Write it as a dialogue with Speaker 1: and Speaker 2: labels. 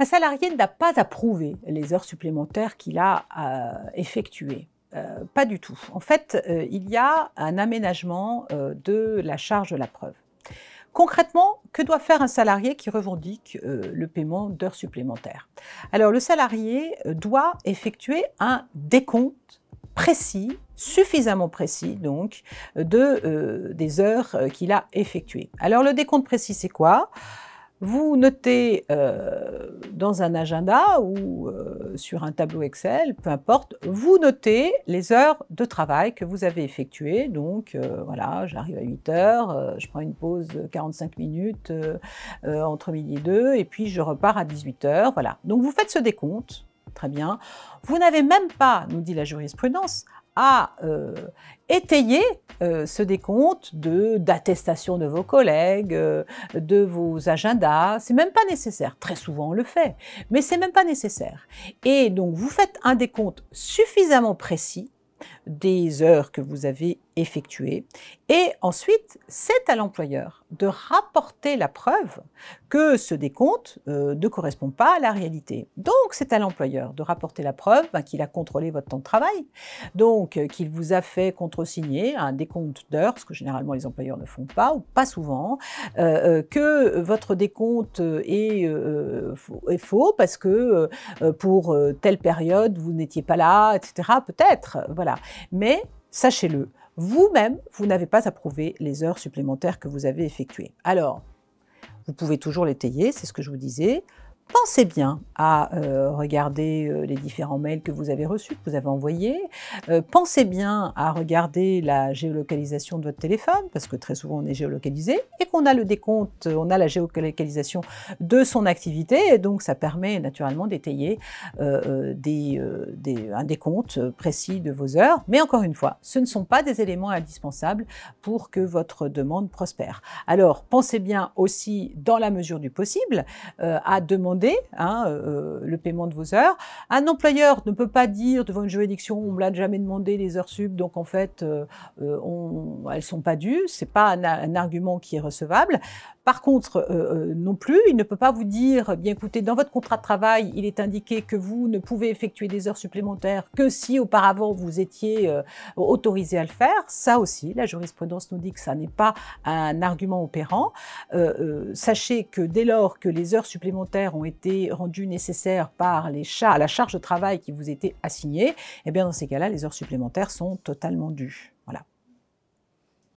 Speaker 1: Un salarié n'a pas à prouver les heures supplémentaires qu'il a effectuées. Pas du tout. En fait, il y a un aménagement de la charge de la preuve. Concrètement, que doit faire un salarié qui revendique le paiement d'heures supplémentaires? Alors, le salarié doit effectuer un décompte précis, suffisamment précis donc, des heures qu'il a effectuées. Alors, le décompte précis, c'est quoi? Vous notez dans un agenda ou sur un tableau Excel, peu importe, vous notez les heures de travail que vous avez effectuées. Donc voilà, j'arrive à 8 heures, je prends une pause de 45 minutes entre midi et 2 et puis je repars à 18 heures. Voilà. Donc vous faites ce décompte, très bien. Vous n'avez même pas, nous dit la jurisprudence, à étayer ce décompte d'attestation de vos collègues, de vos agendas. C'est même pas nécessaire. Très souvent on le fait, mais c'est même pas nécessaire. Et donc vous faites un décompte suffisamment précis des heures que vous avez effectuées et ensuite c'est à l'employeur de rapporter la preuve que ce décompte ne correspond pas à la réalité. Donc c'est à l'employeur de rapporter la preuve qu'il a contrôlé votre temps de travail, donc qu'il vous a fait contresigner un décompte d'heures, ce que généralement les employeurs ne font pas ou pas souvent, que votre décompte est faux parce que pour telle période vous n'étiez pas là, etc. Peut-être, voilà. Mais sachez-le, vous-même, vous n'avez pas à prouver les heures supplémentaires que vous avez effectuées. Alors, vous pouvez toujours l'étayer, c'est ce que je vous disais. Pensez bien à regarder les différents mails que vous avez reçus, que vous avez envoyés. Pensez bien à regarder la géolocalisation de votre téléphone, parce que très souvent on est géolocalisé, et qu'on a le décompte, on a la géolocalisation de son activité, et donc ça permet naturellement d'étayer un décompte précis de vos heures. Mais encore une fois, ce ne sont pas des éléments indispensables pour que votre demande prospère. Alors, pensez bien aussi, dans la mesure du possible, à demander le paiement de vos heures. Un employeur ne peut pas dire devant une juridiction on ne me l'a jamais demandé les heures sup, donc en fait elles sont pas dues. C'est pas un argument qui est recevable. Par contre, non plus, il ne peut pas vous dire bien écoutez, dans votre contrat de travail, il est indiqué que vous ne pouvez effectuer des heures supplémentaires que si auparavant vous étiez autorisé à le faire. Ça aussi, la jurisprudence nous dit que ça n'est pas un argument opérant. Sachez que dès lors que les heures supplémentaires ont été rendues nécessaires par la charge de travail qui vous était assignée, eh bien dans ces cas-là, les heures supplémentaires sont totalement dues. Voilà.